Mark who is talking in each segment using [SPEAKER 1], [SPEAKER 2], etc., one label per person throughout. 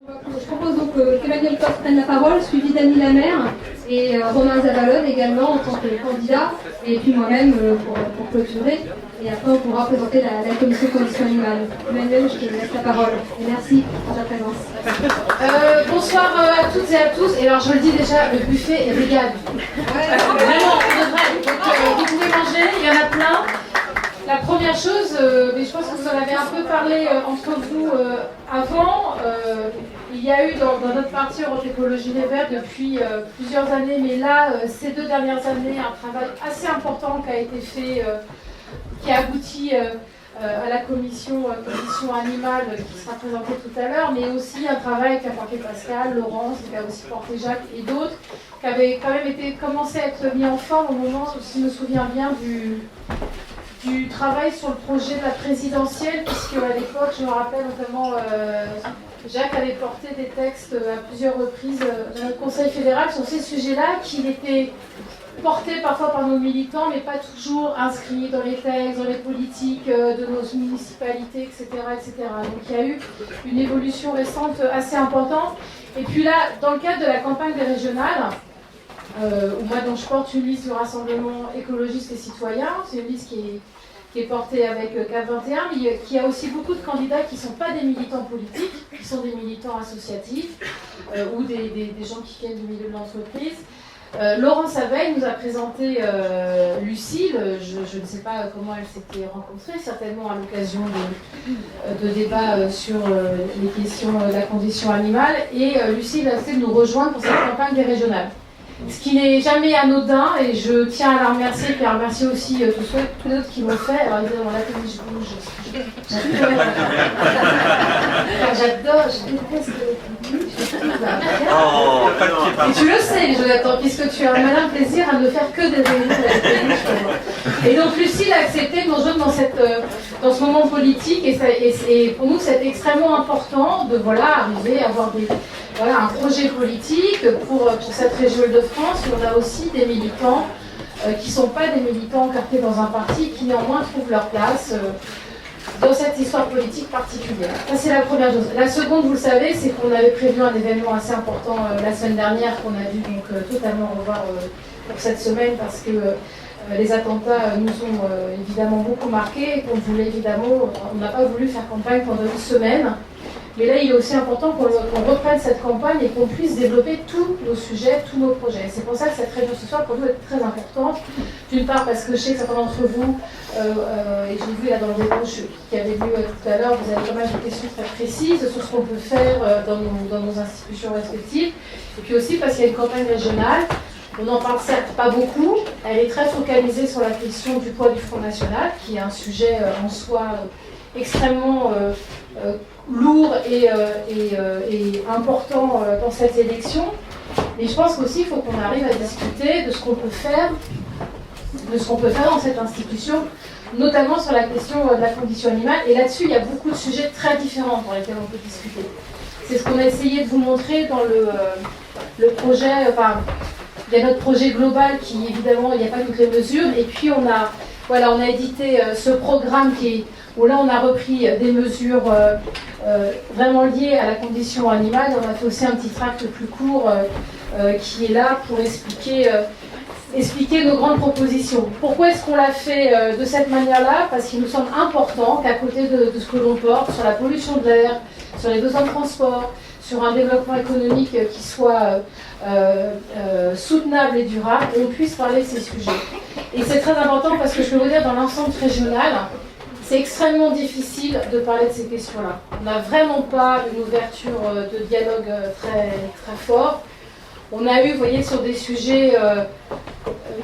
[SPEAKER 1] Je propose donc qu'Emmanuel Coste prenne la parole, suivi d'Annie Lamère et Romain Zavalone également en tant que candidat, et puis moi-même pour clôturer. Et après, on pourra présenter la commission conditions animales. Emmanuel, je te laisse la parole. Et merci pour ta présence.
[SPEAKER 2] Bonsoir à toutes et à tous. Et alors, je le dis déjà, le buffet est régal. Vraiment, on devrait. Donc, vous pouvez manger, il y en a plein. La première chose, mais je pense que vous en avez un peu parlé entre vous avant, il y a eu dans notre parti Europe Écologie Les Verts depuis plusieurs années, mais là, ces 2 dernières années, un travail assez important qui a été fait, qui a abouti à la commission animale qui sera présentée tout à l'heure, mais aussi un travail qu'a porté Pascal, Laurence, qui a aussi porté Jacques et d'autres, qui avait quand même été commencé à être mis en forme au moment, si je me souviens bien, du travail sur le projet de la présidentielle, puisque à l'époque, je me rappelle notamment, Jacques avait porté des textes à plusieurs reprises dans le Conseil fédéral sur ces sujets-là, qui étaient portés parfois par nos militants, mais pas toujours inscrits dans les textes, dans les politiques de nos municipalités, etc., etc. Donc il y a eu une évolution récente assez importante. Et puis là, dans le cadre de la campagne des régionales, où moi donc je porte une liste du Rassemblement écologiste et citoyen, c'est une liste qui est portée avec CAP21, mais qui a aussi beaucoup de candidats qui ne sont pas des militants politiques, qui sont des militants associatifs ou des gens qui viennent du milieu de l'entreprise. Laurence Aveille nous a présenté Lucille, je ne sais pas comment elle s'était rencontrée, certainement à l'occasion de débats sur les questions de la condition animale, et Lucille a essayé de nous rejoindre pour cette campagne des régionales. Ce qui n'est jamais anodin, et je tiens à la remercier, et à remercier aussi tous les autres qui l'ont fait. Alors évidemment, la télé, je bouge. J'adore, je déteste et tu le sais, Jonathan, puisque tu as un malin plaisir à ne faire que des réunions de la télé. Et donc Lucille a accepté de nous rejoindre dans ce moment politique, et pour nous c'est extrêmement important de arriver à avoir un projet politique pour cette région de France, où on a aussi des militants qui ne sont pas des militants encartés dans un parti, qui néanmoins trouvent leur place dans cette histoire politique particulière. Ça, c'est la première chose. La seconde, vous le savez, c'est qu'on avait prévu un événement assez important la semaine dernière, qu'on a dû donc totalement revoir pour cette semaine, parce que les attentats nous ont évidemment beaucoup marqués, et qu'on voulait évidemment, on n'a pas voulu faire campagne pendant une semaine. Mais là, il est aussi important qu'on reprenne cette campagne et qu'on puisse développer tous nos sujets, tous nos projets. C'est pour ça que cette réunion ce soir, pour nous, est très importante. D'une part, parce que je sais que certains d'entre vous, et j'ai vu là dans le débat qui avait lieu tout à l'heure, vous avez quand même des questions très précises sur ce qu'on peut faire dans nos institutions respectives. Et puis aussi parce qu'il y a une campagne régionale. On n'en parle certes pas beaucoup. Elle est très focalisée sur la question du poids du Front National, qui est un sujet en soi extrêmement lourd et important dans cette élection. Mais je pense qu'aussi il faut qu'on arrive à discuter de ce qu'on peut faire, dans cette institution, notamment sur la question de la condition animale. Et là-dessus, il y a beaucoup de sujets très différents dans lesquels on peut discuter. C'est ce qu'on a essayé de vous montrer dans le projet. Il y a notre projet global qui, évidemment, il n'y a pas toutes les mesures. Et puis, on a édité ce programme où là, on a repris des mesures vraiment liées à la condition animale. On a fait aussi un petit tract plus court qui est là pour expliquer nos grandes propositions. Pourquoi est-ce qu'on l'a fait de cette manière-là? Parce qu'il nous semble important qu'à côté de ce que l'on porte sur la pollution de l'air, sur les besoins de transport, sur un développement économique qui soit soutenable et durable, on puisse parler de ces sujets. Et c'est très important parce que je peux vous dire, dans l'ensemble régional, c'est extrêmement difficile de parler de ces questions-là. On n'a vraiment pas une ouverture de dialogue très, très fort. On a eu, vous voyez, sur des sujets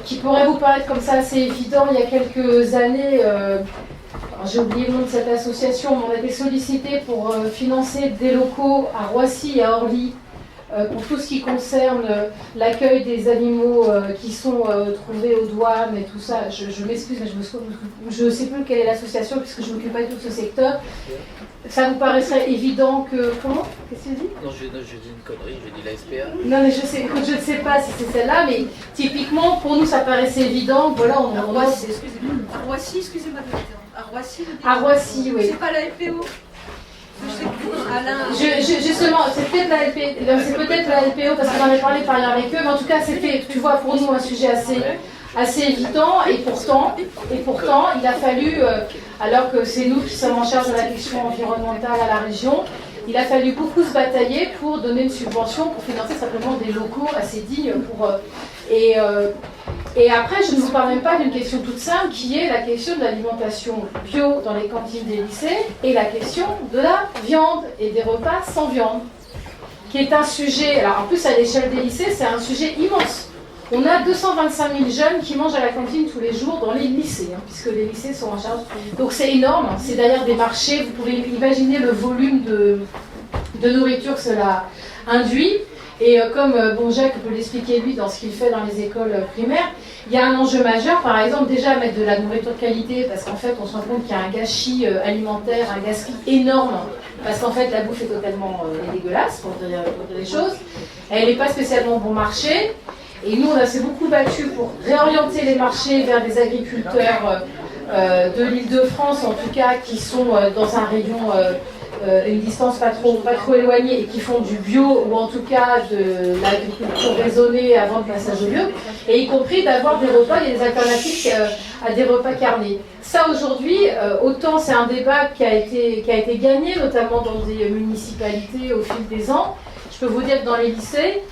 [SPEAKER 2] qui pourraient vous paraître comme ça assez évidents il y a quelques années. J'ai oublié le nom de cette association, mais on a été sollicité pour financer des locaux à Roissy et à Orly pour tout ce qui concerne l'accueil des animaux qui sont trouvés aux douanes et tout ça. Je m'excuse, mais je ne sais plus quelle est l'association puisque je ne m'occupe pas de tout ce secteur. Ça vous paraîtrait évident que... Comment? Qu'est-ce que tu dis?
[SPEAKER 3] Non, je dis une connerie, je dis la SPA.
[SPEAKER 2] Non, mais je ne sais pas si c'est celle-là, mais typiquement, pour nous, ça paraissait évident. Voilà,
[SPEAKER 4] à Roissy, excusez-moi. À Roissy, excusez-moi de le dire. À Roissy,
[SPEAKER 2] à Roissy, oui.
[SPEAKER 4] C'est pas la FPO. Je sais que
[SPEAKER 2] Justement, c'est peut-être la LPO parce qu'on en avait parlé par ailleurs avec eux, mais en tout cas c'était, tu vois, pour nous un sujet assez évident et pourtant il a fallu, alors que c'est nous qui sommes en charge de la question environnementale à la région, il a fallu beaucoup se batailler pour donner une subvention pour financer simplement des locaux assez dignes pour... Et après, je ne vous parle même pas d'une question toute simple qui est la question de l'alimentation bio dans les cantines des lycées et la question de la viande et des repas sans viande, qui est un sujet, alors en plus à l'échelle des lycées, c'est un sujet immense. On a 225 000 jeunes qui mangent à la cantine tous les jours dans les lycées, puisque les lycées sont en charge. Donc c'est énorme, c'est d'ailleurs des marchés, vous pouvez imaginer le volume de nourriture que cela induit. Et comme Jacques peut l'expliquer lui dans ce qu'il fait dans les écoles primaires, il y a un enjeu majeur, par exemple, déjà à mettre de la nourriture de qualité, parce qu'en fait on se rend compte qu'il y a un gâchis alimentaire, un gaspillage énorme, parce qu'en fait la bouffe est totalement dégueulasse, pour dire les choses. Elle n'est pas spécialement bon marché. Et nous, on s'est beaucoup battu pour réorienter les marchés vers des agriculteurs de l'Île-de-France, en tout cas, qui sont dans un rayon, une distance pas trop éloignée et qui font du bio, ou en tout cas de l'agriculture raisonnée avant le passage au bio, et y compris d'avoir des repas et des alternatives à des repas carnés. Ça, aujourd'hui, autant c'est un débat qui a été gagné, notamment dans des municipalités au fil des ans. Je peux vous dire que dans les lycées,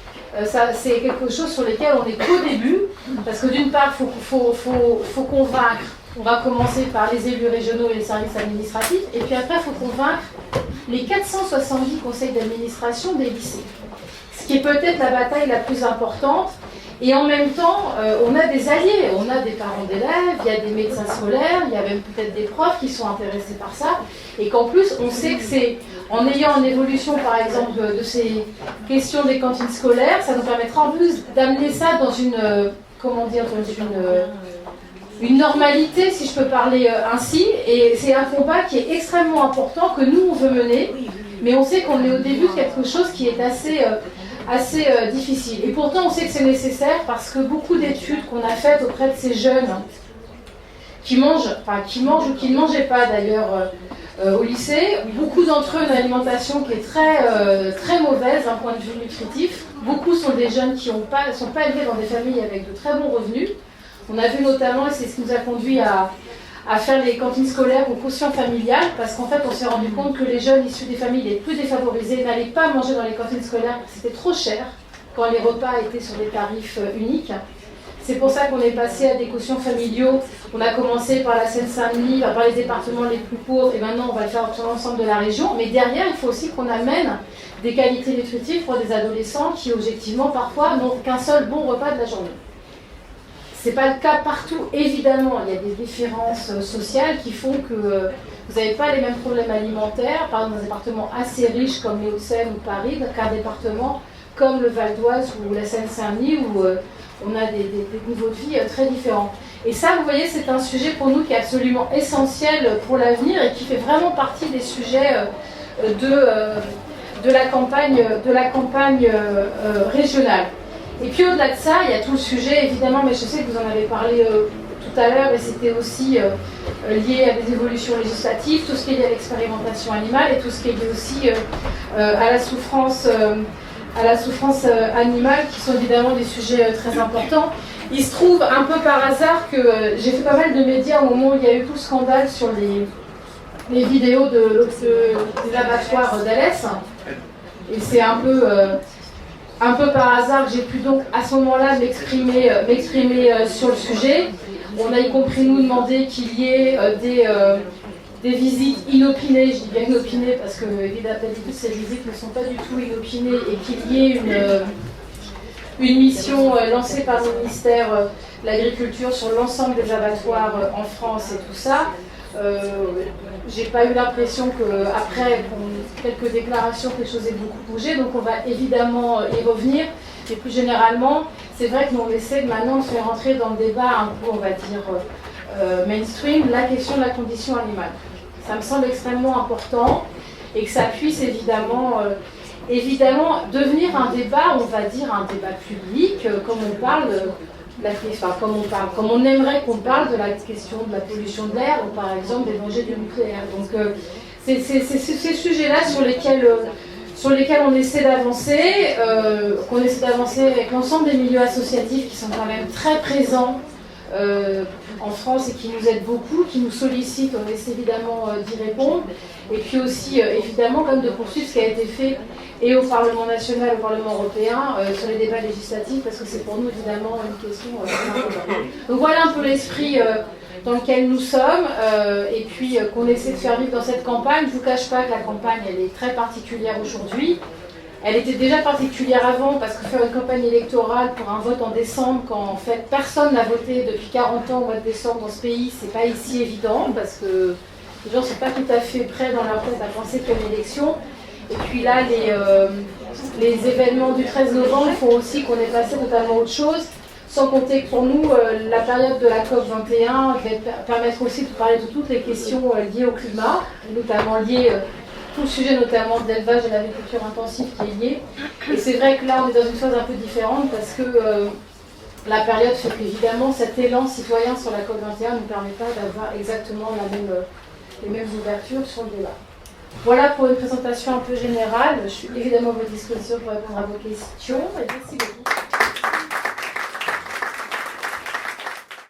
[SPEAKER 2] c'est quelque chose sur lequel on est qu'au début, parce que d'une part, il faut convaincre. On va commencer par les élus régionaux et les services administratifs, et puis après, il faut convaincre les 470 conseils d'administration des lycées. Ce qui est peut-être la bataille la plus importante, et en même temps, on a des alliés, on a des parents d'élèves, il y a des médecins scolaires, il y a même peut-être des profs qui sont intéressés par ça, et qu'en plus, on sait que c'est en ayant une évolution, par exemple, de ces questions des cantines scolaires, ça nous permettra en plus d'amener ça dans une normalité, si je peux parler ainsi, et c'est un combat qui est extrêmement important, que nous, on veut mener, mais on sait qu'on est au début de quelque chose qui est assez difficile. Et pourtant, on sait que c'est nécessaire parce que beaucoup d'études qu'on a faites auprès de ces jeunes qui mangent ou qui ne mangeaient pas d'ailleurs au lycée, beaucoup d'entre eux ont une alimentation qui est très mauvaise d'un point de vue nutritif. Beaucoup sont des jeunes qui ne sont pas élevés dans des familles avec de très bons revenus. On a vu notamment, et c'est ce qui nous a conduit à faire les cantines scolaires au quotient familial, parce qu'en fait on s'est rendu compte que les jeunes issus des familles les plus défavorisées n'allaient pas manger dans les cantines scolaires parce que c'était trop cher quand les repas étaient sur des tarifs uniques. C'est pour ça qu'on est passé à des quotients familiaux. On a commencé par la Seine-Saint-Denis, par les départements les plus pauvres, et maintenant on va le faire sur l'ensemble de la région. Mais derrière, il faut aussi qu'on amène des qualités nutritives pour des adolescents qui, objectivement, parfois, n'ont qu'un seul bon repas de la journée. Ce n'est pas le cas partout, évidemment. Il y a des différences sociales qui font que vous n'avez pas les mêmes problèmes alimentaires, par exemple dans des départements assez riches comme les Hauts-de-Seine ou Paris, qu'un département comme le Val d'Oise ou la Seine-Saint-Denis où on a des niveaux de vie très différents. Et ça, vous voyez, c'est un sujet pour nous qui est absolument essentiel pour l'avenir et qui fait vraiment partie des sujets de la campagne régionale. Et puis au-delà de ça, il y a tout le sujet, évidemment, mais je sais que vous en avez parlé tout à l'heure, et c'était aussi lié à des évolutions législatives, tout ce qui est lié à l'expérimentation animale et tout ce qui est lié aussi à la souffrance animale, qui sont évidemment des sujets très importants. Il se trouve un peu par hasard que j'ai fait pas mal de médias au moment où il y a eu tout le scandale sur les vidéos des abattoirs d'Alès. Et c'est un peu par hasard que j'ai pu donc à ce moment-là m'exprimer sur le sujet. On a y compris nous demandé qu'il y ait des visites inopinées, je dis bien inopinées parce que évidemment ces visites ne sont pas du tout inopinées, et qu'il y ait une mission lancée par le ministère de l'Agriculture sur l'ensemble des abattoirs en France et tout ça. J'ai pas eu l'impression qu'après quelques déclarations, quelque chose ait beaucoup bougé, donc on va évidemment y revenir. Et plus généralement, c'est vrai que nous on essaie maintenant de faire rentrer dans le débat un peu, on va dire, mainstream, la question de la condition animale. Ça me semble extrêmement important et que ça puisse évidemment devenir un débat, on va dire un débat public, comme on parle comme on aimerait qu'on parle de la question de la pollution de l'air ou par exemple des dangers du nucléaire. Donc c'est ces sujets-là sur lesquels on essaie d'avancer, avec l'ensemble des milieux associatifs qui sont quand même très présents en France et qui nous aident beaucoup, qui nous sollicitent, on essaie évidemment d'y répondre, et puis aussi évidemment comme de poursuivre ce qui a été fait et au Parlement national, au Parlement européen, sur les débats législatifs, parce que c'est pour nous évidemment une question très importante. Donc voilà un peu l'esprit dans lequel nous sommes, et puis qu'on essaie de faire vivre dans cette campagne. Je ne vous cache pas que la campagne, elle est très particulière aujourd'hui. Elle était déjà particulière avant, parce que faire une campagne électorale pour un vote en décembre, quand en fait personne n'a voté depuis 40 ans au mois de décembre dans ce pays, c'est pas ici évident, parce que les gens ne sont pas tout à fait prêts dans leur tête à penser qu'il y a une élection. Et puis là, les événements du 13 novembre font aussi qu'on est passé totalement à autre chose, sans compter que pour nous, la période de la COP21 va permettre aussi de parler de toutes les questions liées au climat, notamment liées tout le sujet notamment de l'élevage et de l'agriculture intensive qui est lié. Et c'est vrai que là, on est dans une phase un peu différente parce que la période fait qu'évidemment, cet élan citoyen sur la COP21 ne permet pas d'avoir exactement les mêmes ouvertures sur le débat. Voilà pour une présentation un peu générale. Je suis évidemment à votre disposition pour répondre à vos questions. Et merci beaucoup.